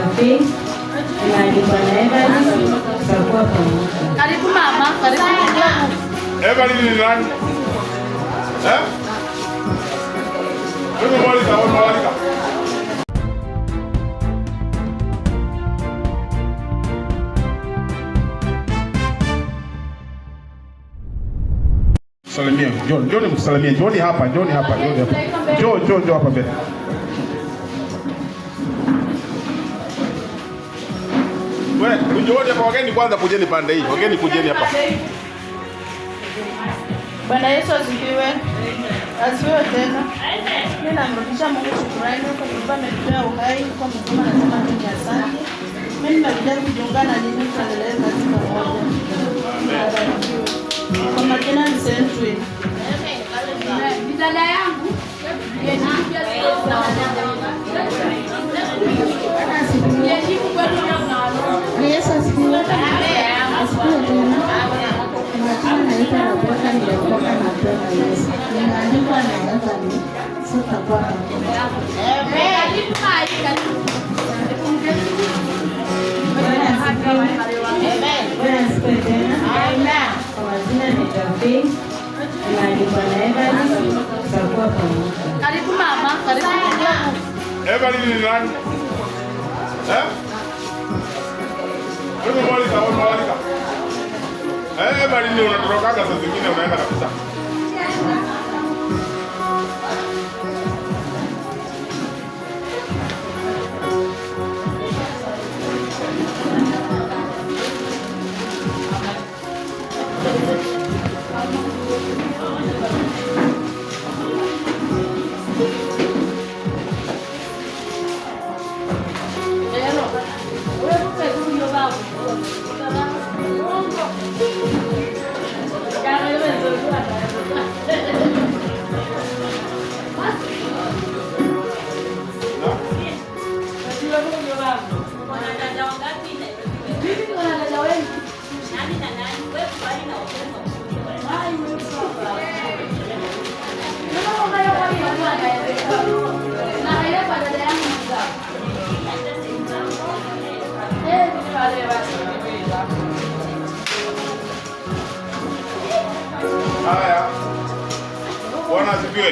cafe imeandikwa na Evelyn, tutakuwa pamoja. Karibu mama, karibu. Evelyn ni nani? Wewe mwalika, wewe mwalika. Salimia, John msalimie. John hapa. John hapa. Njoo hapa mbele. Wewe, unjoone hapa wageni kwanza, kujeni pande hii. Wageni kujeni hapa. Bwana Yesu asifiwe. Asifiwe tena. Mimi namrudisha Mungu shukrani kwa sababu ametupea uhai kwa mzima, nasema ni asante. Mimi nimekuja kujiunga na nyinyi tuendelee kazi pamoja. Kwa majina ni Sentry. Ni dada yangu. Yesu asifiwe. Asifiwe tena. Naitwa Rebecca, nimetoka na Bwana Yesu. Nimeandikwa na Evelyn, tutakuwa pamoja. Kwa majina ni cafe imeandikwa na Evelyn, tutakuwa pamoja. Karibu mama, karibu. Evelyn ni nani? Wewe mwalika, wewe mwalika. Evelyn unatoroka saa zingine unaenda kabisa. Haya. Bwana asifiwe.